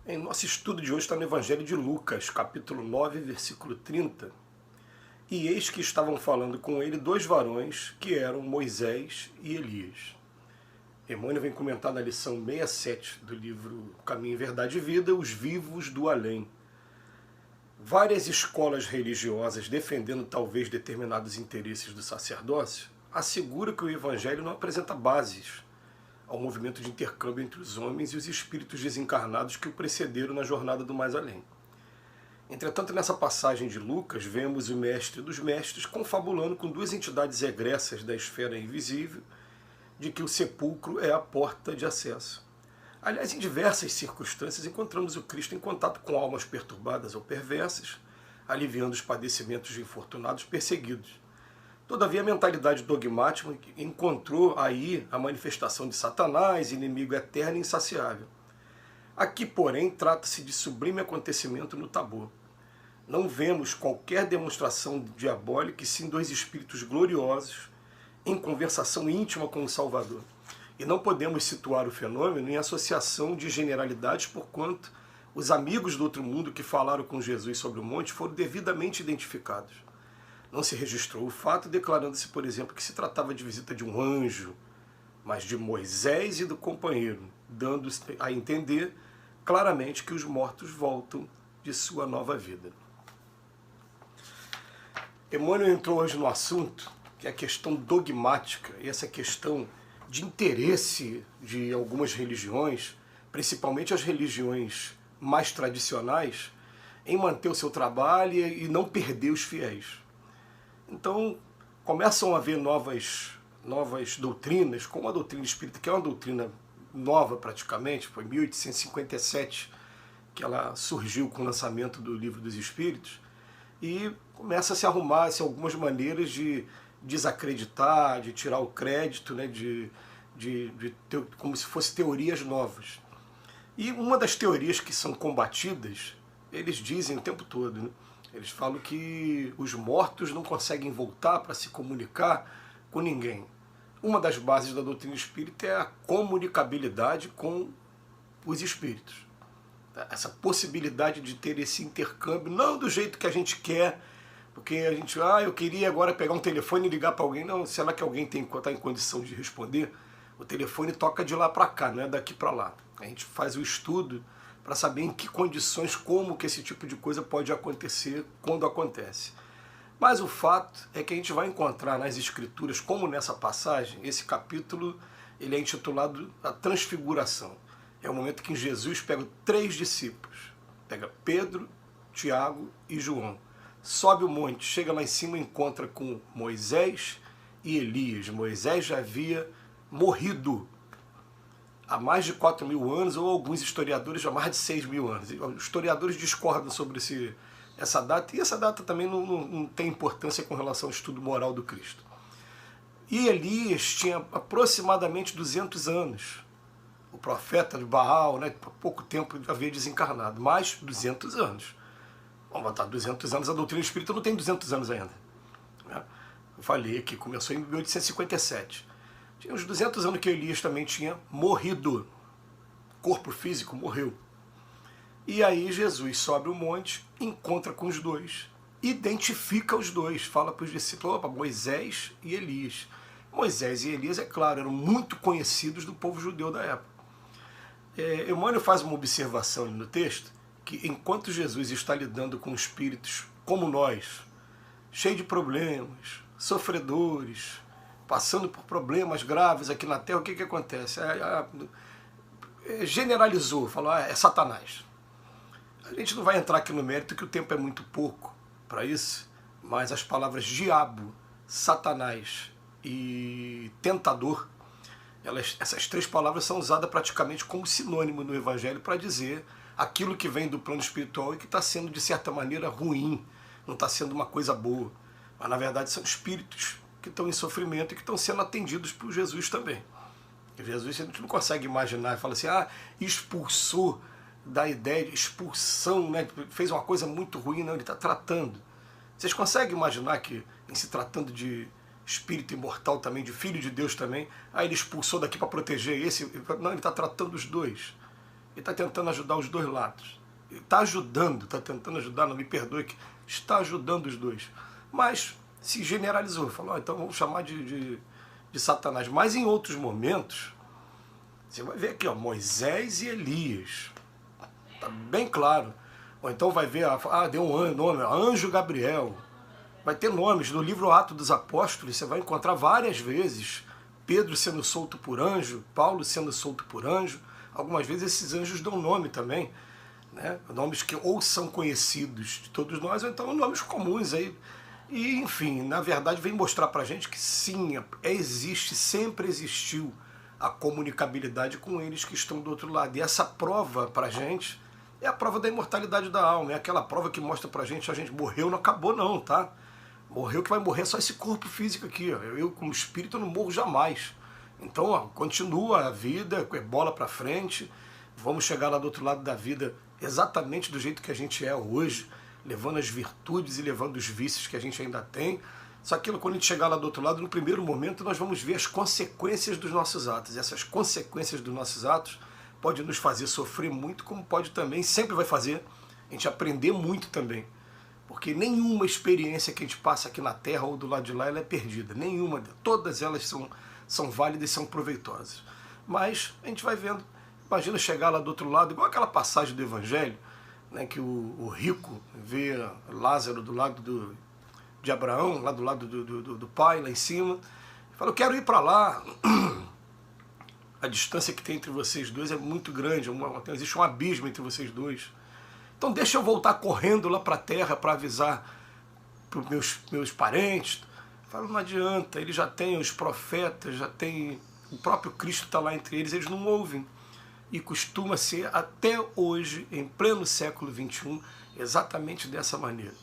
Em nosso estudo de hoje está no Evangelho de Lucas, capítulo 9, versículo 30. E eis que estavam falando com ele dois varões, que eram Moisés e Elias. Emmanuel vem comentar na lição 67 do livro Caminho, Verdade e Vida, os vivos do além. Várias escolas religiosas, defendendo talvez determinados interesses do sacerdócio, asseguram que o Evangelho não apresenta bases ao movimento de intercâmbio entre os homens e os espíritos desencarnados que o precederam na jornada do mais além. Entretanto, nessa passagem de Lucas, vemos o mestre dos mestres confabulando com duas entidades egressas da esfera invisível, de que o sepulcro é a porta de acesso. Aliás, em diversas circunstâncias, encontramos o Cristo em contato com almas perturbadas ou perversas, aliviando os padecimentos de infortunados perseguidos. Todavia, a mentalidade dogmática encontrou aí a manifestação de Satanás, inimigo eterno e insaciável. Aqui, porém, trata-se de sublime acontecimento no Tabor. Não vemos qualquer demonstração diabólica, e sim dois espíritos gloriosos em conversação íntima com o Salvador. E não podemos situar o fenômeno em associação de generalidades, porquanto os amigos do outro mundo que falaram com Jesus sobre o monte foram devidamente identificados. Não se registrou o fato, declarando-se, por exemplo, que se tratava de visita de um anjo, mas de Moisés e do companheiro, dando a entender claramente que os mortos voltam de sua nova vida. Emmanuel entrou hoje no assunto, que é a questão dogmática, e essa questão de interesse de algumas religiões, principalmente as religiões mais tradicionais, em manter o seu trabalho e não perder os fiéis. Então, começam a haver novas doutrinas, como a doutrina espírita, que é uma doutrina nova praticamente, foi em 1857 que ela surgiu com o lançamento do Livro dos Espíritos, e começa a se arrumar algumas maneiras de desacreditar, de tirar o crédito, né, como se fossem teorias novas. E uma das teorias que são combatidas, eles dizem o tempo todo, né? Eles falam que os mortos não conseguem voltar para se comunicar com ninguém. Uma das bases da doutrina espírita é a comunicabilidade com os espíritos. Essa possibilidade de ter esse intercâmbio, não do jeito que a gente quer, porque a gente, eu queria agora pegar um telefone e ligar para alguém. Não, será que alguém está em condição de responder? O telefone toca de lá para cá, não é daqui para lá. A gente faz o estudo para saber em que condições, como que esse tipo de coisa pode acontecer, quando acontece. Mas o fato é que a gente vai encontrar nas escrituras, como nessa passagem, esse capítulo ele é intitulado A Transfiguração. É o momento que Jesus pega 3 discípulos, pega Pedro, Tiago e João, sobe o monte, chega lá em cima e encontra com Moisés e Elias. Moisés já havia morrido há mais de 4.000 anos, ou alguns historiadores há mais de 6.000 anos. Os historiadores discordam sobre essa data, e essa data também não tem importância com relação ao estudo moral do Cristo. E Elias tinha aproximadamente 200 anos. O profeta de Baal, né, por pouco tempo havia desencarnado, mais 200 anos. Vamos botar 200 anos, a doutrina espírita não tem 200 anos ainda. Né? Eu falei que começou em 1857. Tinha uns 200 anos que Elias também tinha morrido. Corpo físico morreu. E aí Jesus sobe o monte, encontra com os dois, identifica os dois, fala para os discípulos, opa, Moisés e Elias. Moisés e Elias, é claro, eram muito conhecidos do povo judeu da época. Emmanuel faz uma observação no texto, que enquanto Jesus está lidando com espíritos como nós, cheios de problemas, sofredores, passando por problemas graves aqui na Terra, o que acontece? Generalizou, falou, é Satanás. A gente não vai entrar aqui no mérito, que o tempo é muito pouco para isso, mas as palavras diabo, Satanás e tentador, essas 3 palavras são usadas praticamente como sinônimo no Evangelho para dizer aquilo que vem do plano espiritual e que está sendo, de certa maneira, ruim, não está sendo uma coisa boa. Mas, na verdade, são espíritos que estão em sofrimento e que estão sendo atendidos por Jesus também. E Jesus, a gente não consegue imaginar, fala assim, expulsou, da ideia de expulsão, né, fez uma coisa muito ruim. Não, ele está tratando. Vocês conseguem imaginar que, em se tratando de espírito imortal também, de filho de Deus também, ele expulsou daqui para proteger esse? Não, ele está tratando os dois. Ele está tentando ajudar os dois lados. Ele está ajudando, está tentando ajudar, não me perdoe, que está ajudando os dois. Mas se generalizou, falou, então vamos chamar de Satanás. Mas em outros momentos, você vai ver aqui, ó, Moisés e Elias. Está bem claro. Ou então vai ver, deu um nome, Anjo Gabriel. Vai ter nomes. No livro Atos dos Apóstolos, você vai encontrar várias vezes Pedro sendo solto por anjo, Paulo sendo solto por anjo. Algumas vezes esses anjos dão nome também, né? Nomes que ou são conhecidos de todos nós, ou então nomes comuns aí. E, enfim, na verdade vem mostrar pra gente que sim, existe, sempre existiu a comunicabilidade com eles que estão do outro lado. E essa prova pra gente é a prova da imortalidade da alma, é aquela prova que mostra pra gente, a gente morreu, não acabou não, tá? Morreu que vai morrer só esse corpo físico aqui, ó. Eu como espírito não morro jamais. Então, ó, continua a vida, bola pra frente, vamos chegar lá do outro lado da vida exatamente do jeito que a gente é hoje, levando as virtudes e levando os vícios que a gente ainda tem. Só que quando a gente chegar lá do outro lado, no primeiro momento, nós vamos ver as consequências dos nossos atos. E essas consequências dos nossos atos podem nos fazer sofrer muito, como pode também, sempre vai fazer, a gente aprender muito também. Porque nenhuma experiência que a gente passa aqui na Terra ou do lado de lá, ela é perdida. Nenhuma. Todas elas são válidas e são proveitosas. Mas a gente vai vendo, imagina chegar lá do outro lado, igual aquela passagem do Evangelho, né, que o rico vê Lázaro do lado de Abraão, lá do lado do pai, lá em cima, e fala, eu quero ir para lá. A distância que tem entre vocês dois é muito grande, existe um abismo entre vocês dois. Então deixa eu voltar correndo lá para a terra para avisar para os meus parentes. Fala, não adianta, eles já têm os profetas, já tem o próprio Cristo está lá entre eles não ouvem. E costuma ser até hoje, em pleno século XXI, exatamente dessa maneira.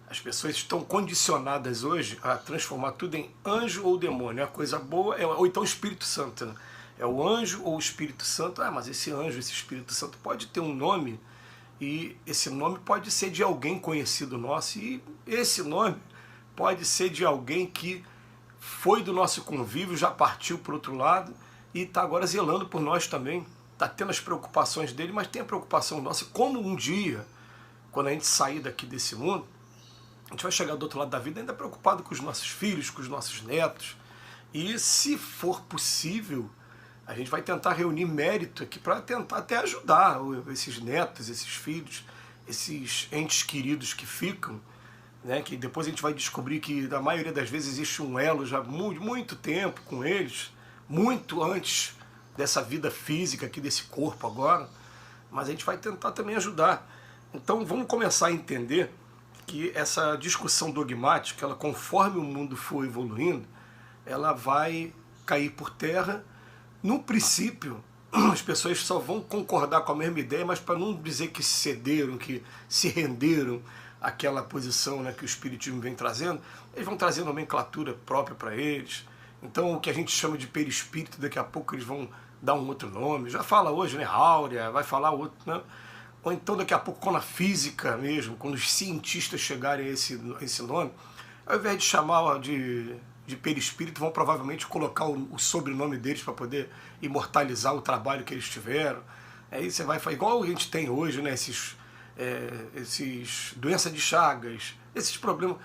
As pessoas estão condicionadas hoje a transformar tudo em anjo ou demônio. A coisa boa, ou então Espírito Santo, né? É o anjo ou o Espírito Santo. Mas esse anjo, esse Espírito Santo pode ter um nome, e esse nome pode ser de alguém conhecido nosso, e esse nome pode ser de alguém que foi do nosso convívio, já partiu para o outro lado, e está agora zelando por nós também. Está tendo as preocupações dele, mas tem a preocupação nossa. Como um dia, quando a gente sair daqui desse mundo, a gente vai chegar do outro lado da vida ainda preocupado com os nossos filhos, com os nossos netos. E se for possível, a gente vai tentar reunir mérito aqui para tentar até ajudar esses netos, esses filhos, esses entes queridos que ficam, né? Que depois a gente vai descobrir que, na maioria das vezes, existe um elo já muito tempo com eles, muito antes dessa vida física aqui, desse corpo agora, mas a gente vai tentar também ajudar. Então vamos começar a entender que essa discussão dogmática, ela, conforme o mundo for evoluindo, ela vai cair por terra. No princípio, as pessoas só vão concordar com a mesma ideia, mas para não dizer que cederam, que se renderam àquela posição, né, que o Espiritismo vem trazendo, eles vão trazer nomenclatura própria para eles. Então o que a gente chama de perispírito, daqui a pouco eles vão dar um outro nome. Já fala hoje, né, áurea, vai falar outro, né? Ou então daqui a pouco, quando a física mesmo, quando os cientistas chegarem a esse nome, ao invés de chamar de perispírito, vão provavelmente colocar o sobrenome deles para poder imortalizar o trabalho que eles tiveram. Aí você vai falar, igual a gente tem hoje, né, esses doença de Chagas, esses problemas.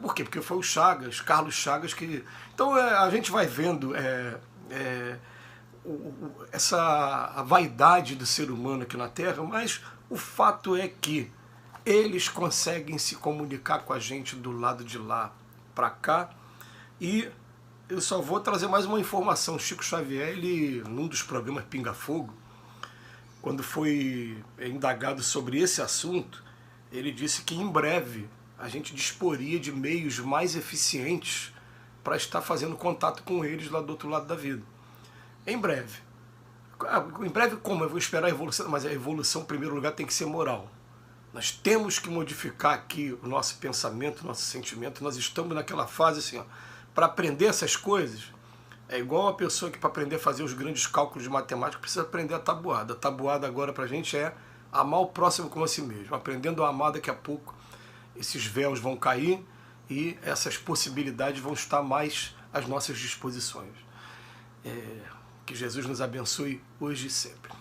Por quê? Porque foi o Chagas, Carlos Chagas, que... Então a gente vai vendo a vaidade do ser humano aqui na Terra, mas o fato é que eles conseguem se comunicar com a gente do lado de lá para cá. E eu só vou trazer mais uma informação. Chico Xavier, ele, num dos programas Pinga Fogo, quando foi indagado sobre esse assunto, ele disse que em breve a gente disporia de meios mais eficientes para estar fazendo contato com eles lá do outro lado da vida. Em breve. Em breve como? Eu vou esperar a evolução, mas a evolução, em primeiro lugar, tem que ser moral. Nós temos que modificar aqui o nosso pensamento, o nosso sentimento. Nós estamos naquela fase assim, ó, para aprender essas coisas, é igual a pessoa que para aprender a fazer os grandes cálculos de matemática precisa aprender a tabuada. A tabuada agora para a gente é amar o próximo como a si mesmo. Aprendendo a amar, daqui a pouco esses véus vão cair e essas possibilidades vão estar mais às nossas disposições. Que Jesus nos abençoe hoje e sempre.